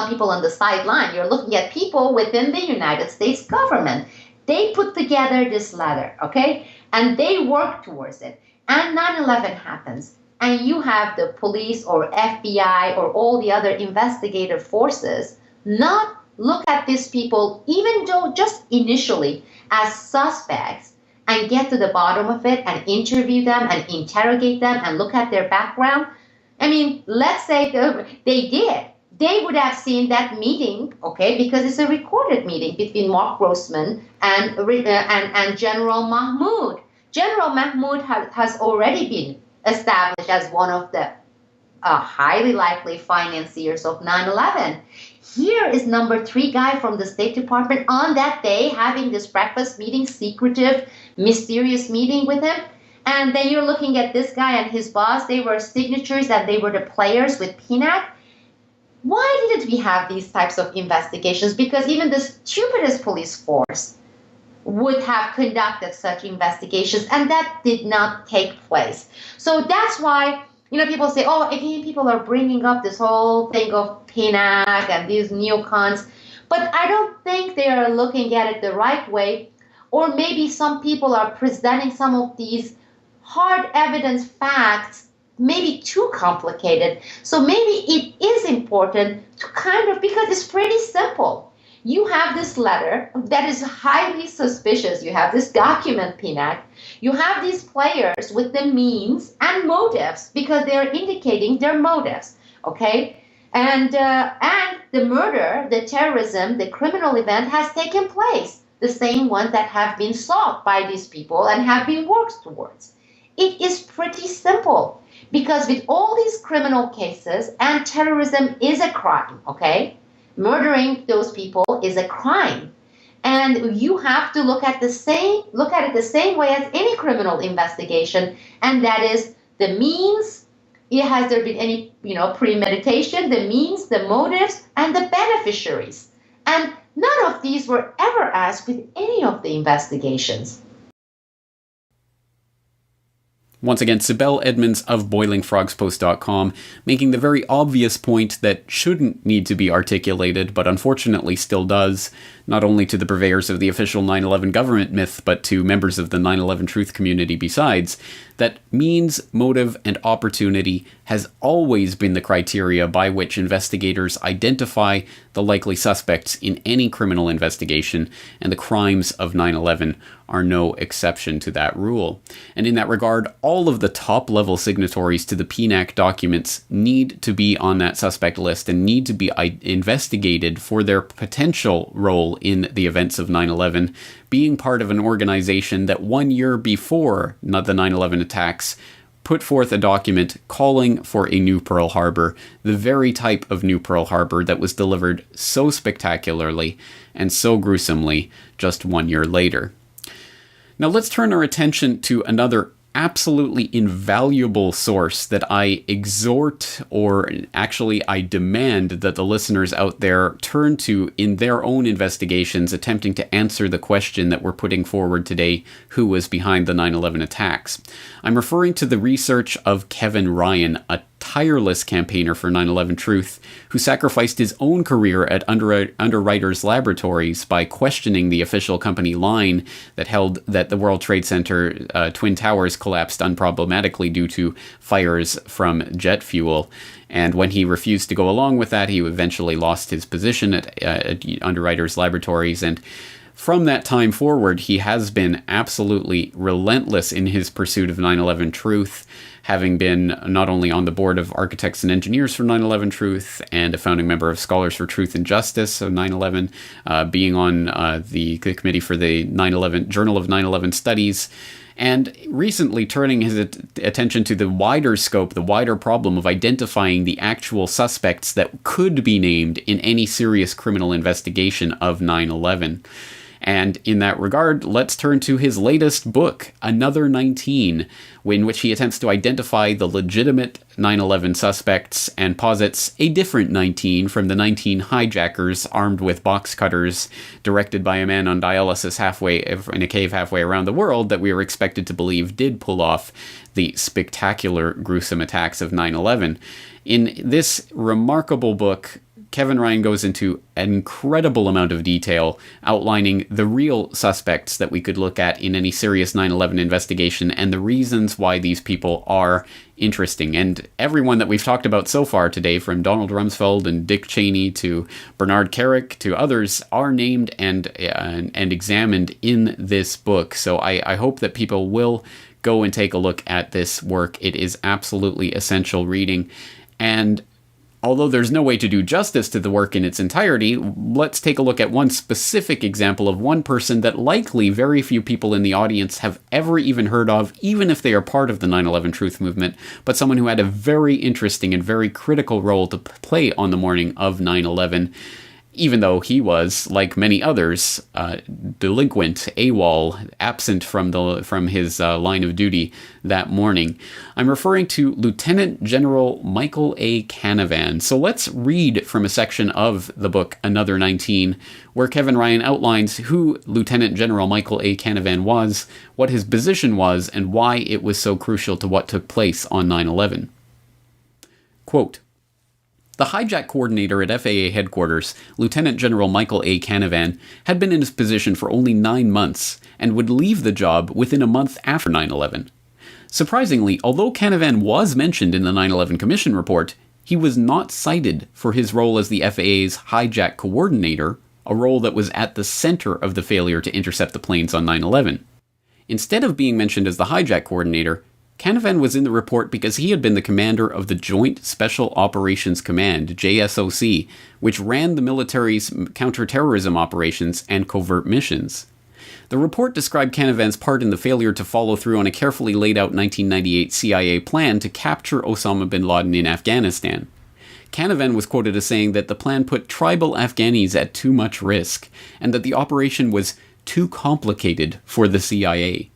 people on the sideline. You're looking at people within the United States government. They put together this letter, okay? And they work towards it. And 9/11 happens. and you have the police or FBI or all the other investigative forces not look at these people, even though just initially as suspects, and get to the bottom of it and interview them and interrogate them and look at their background. I mean, let's say they did. They would have seen that meeting, okay, because it's a recorded meeting between Mark Grossman and General Mahmoud. General Mahmoud has already been established as one of the highly likely financiers of 9/11. Here is number 3 guy from the State Department on that day having this breakfast meeting, secretive, mysterious meeting with him. And then you're looking at this guy and his boss. They were signatures and they were the players with PNAC. Why didn't we have these types of investigations? Because even the stupidest police force would have conducted such investigations, and that did not take place. So that's why, people say, oh, again, people are bringing up this whole thing of PNAC and these neocons, but I don't think they are looking at it the right way, or maybe some people are presenting some of these hard evidence facts maybe too complicated. So maybe it is important to because it's pretty simple. You have this letter that is highly suspicious. You have this document, PNAC. You have these players with the means and motives because they're indicating their motives, okay? And the murder, the terrorism, the criminal event has taken place, the same ones that have been sought by these people and have been worked towards. It is pretty simple because with all these criminal cases, and terrorism is a crime, okay? Murdering those people is a crime. And you have to look at it the same way as any criminal investigation, and that is the means. Has there been any, premeditation, the means, the motives, and the beneficiaries? And none of these were ever asked with any of the investigations. Once again, Sibel Edmonds of BoilingFrogsPost.com, making the very obvious point that shouldn't need to be articulated, but unfortunately still does, not only to the purveyors of the official 9/11 government myth, but to members of the 9/11 truth community besides, that means, motive, and opportunity has always been the criteria by which investigators identify the likely suspects in any criminal investigation, and the crimes of 9/11 are no exception to that rule. And in that regard, all of the top-level signatories to the PNAC documents need to be on that suspect list and need to be investigated for their potential role in the events of 9/11, being part of an organization that 1 year before the 9/11 attacks put forth a document calling for a new Pearl Harbor, the very type of new Pearl Harbor that was delivered so spectacularly and so gruesomely just 1 year later. Now let's turn our attention to another absolutely invaluable source that I exhort, or actually I demand that the listeners out there turn to in their own investigations attempting to answer the question that we're putting forward today: who was behind the 9/11 attacks? I'm referring to the research of Kevin Ryan, a tireless campaigner for 9/11 Truth, who sacrificed his own career at Underwriters Laboratories by questioning the official company line that held that the World Trade Center Twin Towers collapsed unproblematically due to fires from jet fuel. And when he refused to go along with that, he eventually lost his position at Underwriters Laboratories. And from that time forward, he has been absolutely relentless in his pursuit of 9/11 Truth, having been not only on the board of architects and engineers for 9/11 Truth and a founding member of Scholars for Truth and Justice, so 9/11, being on the committee for the 9/11 Journal of 9/11 Studies, and recently turning his attention to the wider scope, the wider problem of identifying the actual suspects that could be named in any serious criminal investigation of 9/11. And in that regard, let's turn to his latest book, Another 19, in which he attempts to identify the legitimate 9/11 suspects and posits a different 19 from the 19 hijackers armed with box cutters, directed by a man on dialysis in a cave halfway around the world that we were expected to believe did pull off the spectacular, gruesome attacks of 9/11. In this remarkable book, Kevin Ryan goes into an incredible amount of detail outlining the real suspects that we could look at in any serious 9/11 investigation and the reasons why these people are interesting. And everyone that we've talked about so far today, from Donald Rumsfeld and Dick Cheney to Bernard Kerik to others, are named and examined in this book. So I hope that people will go and take a look at this work. It is absolutely essential reading. And although there's no way to do justice to the work in its entirety, let's take a look at one specific example of one person that likely very few people in the audience have ever even heard of, even if they are part of the 9/11 Truth Movement, but someone who had a very interesting and very critical role to play on the morning of 9/11, even though he was, like many others, delinquent, AWOL, absent from his line of duty that morning. I'm referring to Lieutenant General Michael A. Canavan. So let's read from a section of the book, Another 19, where Kevin Ryan outlines who Lieutenant General Michael A. Canavan was, what his position was, and why it was so crucial to what took place on 9/11. Quote, "The hijack coordinator at FAA headquarters, Lieutenant General Michael A. Canavan, had been in his position for only 9 months and would leave the job within a month after 9/11. Surprisingly, although Canavan was mentioned in the 9/11 Commission report, he was not cited for his role as the FAA's hijack coordinator, a role that was at the center of the failure to intercept the planes on 9/11. Instead of being mentioned as the hijack coordinator, Canavan was in the report because he had been the commander of the Joint Special Operations Command, JSOC, which ran the military's counterterrorism operations and covert missions. The report described Canavan's part in the failure to follow through on a carefully laid out 1998 CIA plan to capture Osama bin Laden in Afghanistan. Canavan was quoted as saying that the plan put tribal Afghanis at too much risk, and that the operation was too complicated for the CIA.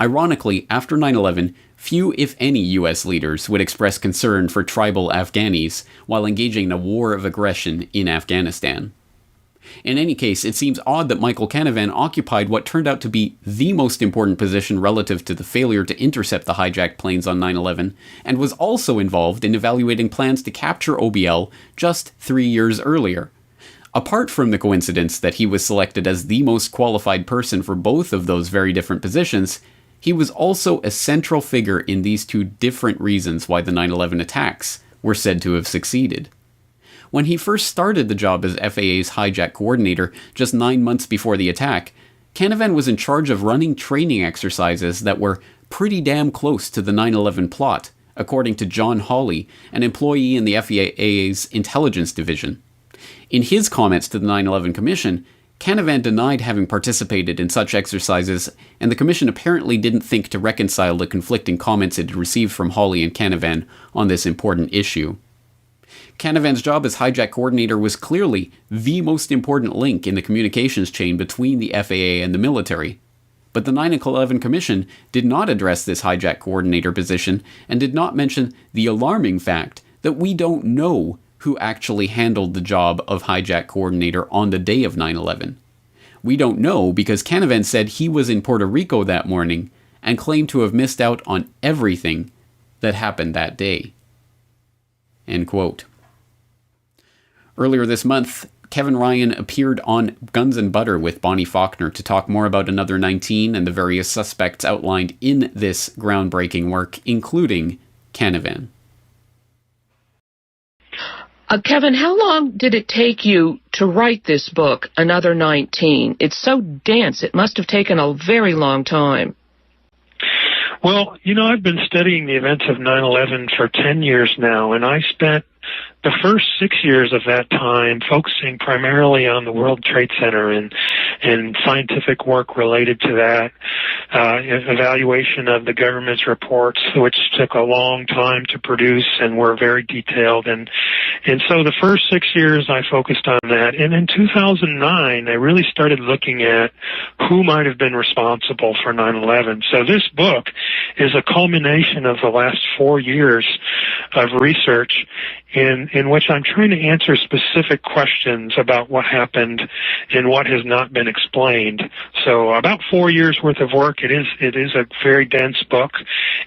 Ironically, after 9/11, few, if any, U.S. leaders would express concern for tribal Afghanis while engaging in a war of aggression in Afghanistan. In any case, it seems odd that Michael Canavan occupied what turned out to be the most important position relative to the failure to intercept the hijacked planes on 9/11, and was also involved in evaluating plans to capture OBL just 3 years earlier. Apart from the coincidence that he was selected as the most qualified person for both of those very different positions, he was also a central figure in these two different reasons why the 9/11 attacks were said to have succeeded. When he first started the job as FAA's hijack coordinator just 9 months before the attack, Canavan was in charge of running training exercises that were pretty damn close to the 9/11 plot, according to John Hawley, an employee in the FAA's intelligence division. In his comments to the 9/11 Commission, Canavan denied having participated in such exercises, and the Commission apparently didn't think to reconcile the conflicting comments it had received from Hawley and Canavan on this important issue. Canavan's job as hijack coordinator was clearly the most important link in the communications chain between the FAA and the military. But the 9/11 Commission did not address this hijack coordinator position and did not mention the alarming fact that we don't know who actually handled the job of hijack coordinator on the day of 9/11. We don't know because Canavan said he was in Puerto Rico that morning and claimed to have missed out on everything that happened that day. End quote. Earlier this month, Kevin Ryan appeared on Guns and Butter with Bonnie Faulkner to talk more about Another 19 and the various suspects outlined in this groundbreaking work, including Canavan. Kevin, how long did it take you to write this book, Another 19? It's so dense. It must have taken a very long time. Well, I've been studying the events of 9/11 for 10 years now, and I spent the first 6 years of that time focusing primarily on the World Trade Center and scientific work related to that, evaluation of the government's reports, which took a long time to produce and were very detailed. And so the first 6 years I focused on that. And in 2009, I really started looking at who might have been responsible for 9/11. So this book is a culmination of the last 4 years of research in which I'm trying to answer specific questions about what happened and what has not been explained. So about 4 years worth of work. It is a very dense book,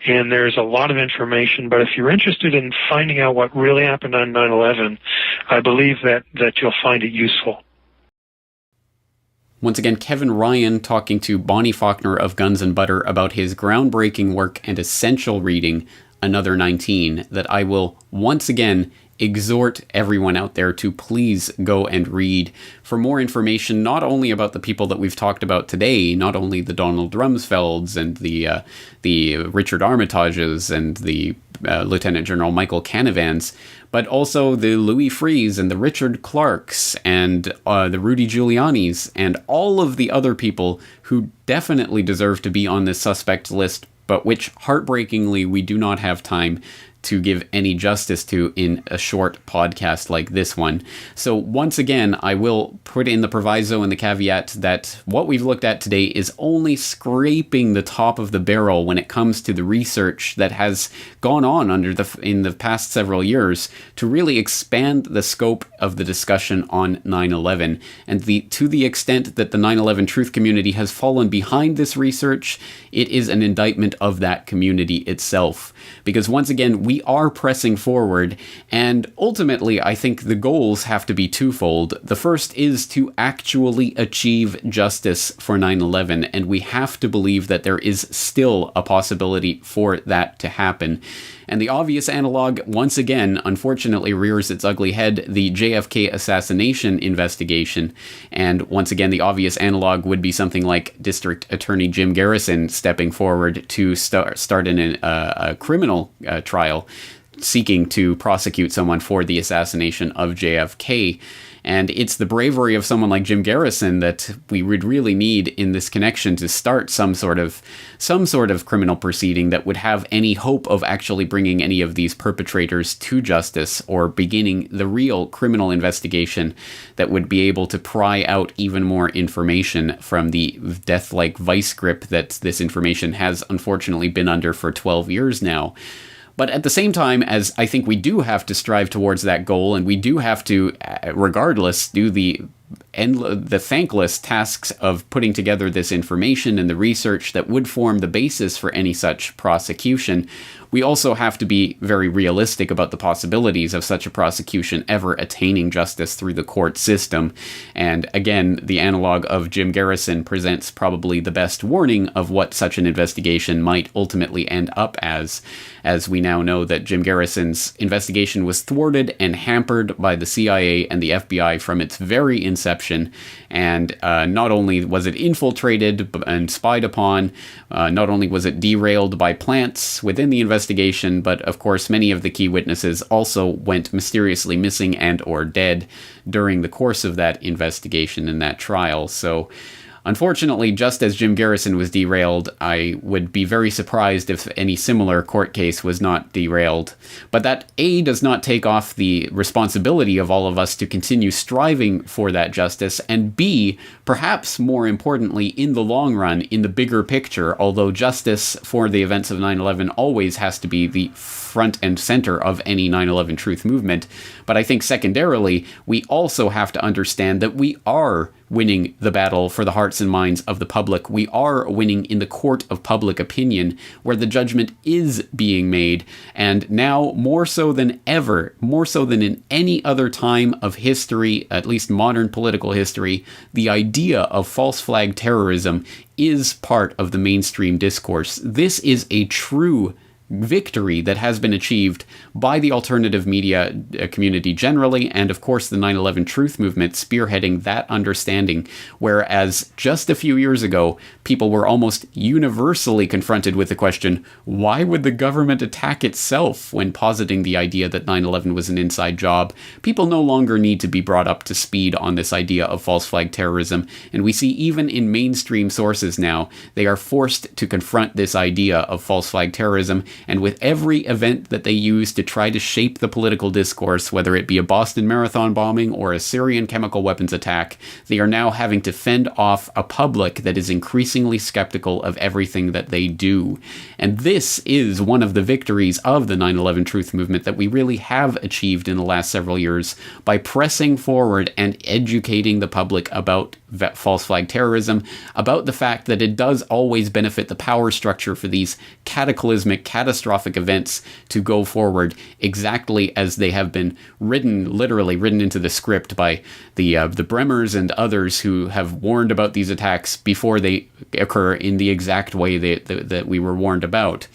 and there's a lot of information. But if you're interested in finding out what really happened on 9/11, I believe that you'll find it useful. Once again, Kevin Ryan talking to Bonnie Faulkner of Guns and Butter about his groundbreaking work and essential reading, Another 19, that I will once again exhort everyone out there to please go and read for more information, not only about the people that we've talked about today, not only the Donald Rumsfelds and the Richard Armitages and the Lieutenant General Michael Canavans, but also the Louis Freehs and the Richard Clarks and the Rudy Giulianis and all of the other people who definitely deserve to be on this suspect list, but which, heartbreakingly, we do not have time to give any justice to in a short podcast like this one. So once again, I will put in the proviso and the caveat that what we've looked at today is only scraping the top of the barrel when it comes to the research that has gone on in the past several years to really expand the scope of the discussion on 9/11. And to the extent that the 9/11 truth community has fallen behind this research, it is an indictment of that community itself. Because once again, we are pressing forward, and ultimately I think the goals have to be twofold. The first is to actually achieve justice for 9/11, and we have to believe that there is still a possibility for that to happen. And the obvious analog, once again, unfortunately rears its ugly head, the JFK assassination investigation. And once again, the obvious analog would be something like District Attorney Jim Garrison stepping forward to start a criminal trial seeking to prosecute someone for the assassination of JFK. And it's the bravery of someone like Jim Garrison that we would really need in this connection to start some sort of criminal proceeding that would have any hope of actually bringing any of these perpetrators to justice or beginning the real criminal investigation that would be able to pry out even more information from the death-like vice grip that this information has unfortunately been under for 12 years now. But at the same time, as I think we do have to strive towards that goal, and we do have to, regardless, do the thankless tasks of putting together this information and the research that would form the basis for any such prosecution, we also have to be very realistic about the possibilities of such a prosecution ever attaining justice through the court system. And again, the analog of Jim Garrison presents probably the best warning of what such an investigation might ultimately end up as we now know that Jim Garrison's investigation was thwarted and hampered by the CIA and the FBI from its very inception. And not only was it infiltrated and spied upon, not only was it derailed by plants within the investigation, but of course many of the key witnesses also went mysteriously missing and or dead during the course of that investigation and that trial. So unfortunately, just as Jim Garrison was derailed, I would be very surprised if any similar court case was not derailed. But that A, does not take off the responsibility of all of us to continue striving for that justice, and B, perhaps more importantly, in the long run, in the bigger picture, although justice for the events of 9/11 always has to be the front and center of any 9/11 truth movement, but I think secondarily, we also have to understand that we are winning the battle for the hearts and minds of the public. We are winning in the court of public opinion, where the judgment is being made, and now more so than ever, more so than in any other time of history, at least modern political history, the idea of false flag terrorism is part of the mainstream discourse. This is a true victory that has been achieved by the alternative media community generally, and of course the 9/11 truth movement spearheading that understanding, whereas just a few years ago, people were almost universally confronted with the question, why would the government attack itself when positing the idea that 9/11 was an inside job? People no longer need to be brought up to speed on this idea of false flag terrorism, and we see even in mainstream sources now, they are forced to confront this idea of false flag terrorism, and with every event that they use to try to shape the political discourse, whether it be a Boston Marathon bombing or a Syrian chemical weapons attack, they are now having to fend off a public that is increasingly skeptical of everything that they do. And this is one of the victories of the 9/11 Truth movement that we really have achieved in the last several years by pressing forward and educating the public about false flag terrorism, about the fact that it does always benefit the power structure for these cataclysmic, catastrophic events to go forward exactly as they have been literally written into the script by the Bremers and others who have warned about these attacks before they occur in the exact way that we were warned about.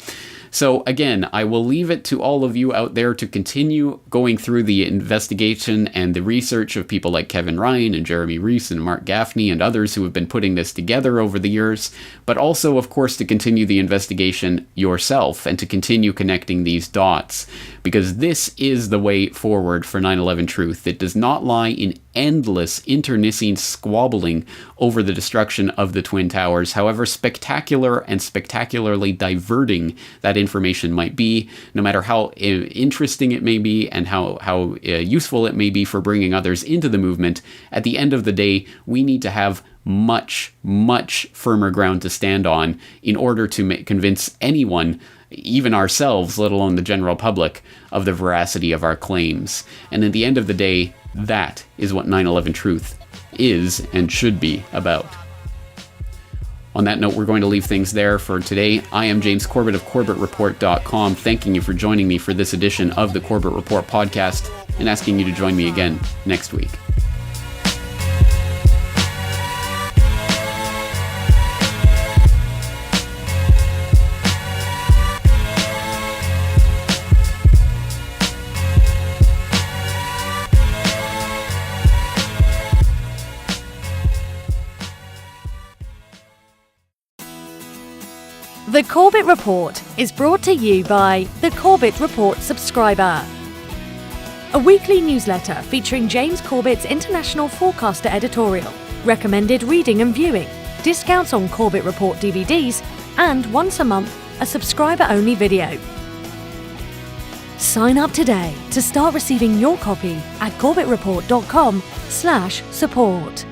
So again, I will leave it to all of you out there to continue going through the investigation and the research of people like Kevin Ryan and Jeremy Reese and Mark Gaffney and others who have been putting this together over the years, but also, of course, to continue the investigation yourself and to continue connecting these dots, because this is the way forward for 9/11 Truth. It does not lie in endless internecine squabbling over the destruction of the Twin Towers, however spectacular and spectacularly diverting that information might be, no matter how interesting it may be and how useful it may be for bringing others into the movement. At the end of the day, we need to have much, much firmer ground to stand on in order to convince anyone, even ourselves, let alone the general public, of the veracity of our claims. And at the end of the day, that is what 9/11 Truth is and should be about. On that note, we're going to leave things there for today. I am James Corbett of CorbettReport.com, thanking you for joining me for this edition of the Corbett Report podcast and asking you to join me again next week. The Corbett Report is brought to you by the Corbett Report subscriber, a weekly newsletter featuring James Corbett's International Forecaster editorial, recommended reading and viewing, discounts on Corbett Report DVDs, and once a month, a subscriber-only video. Sign up today to start receiving your copy at CorbettReport.com/support.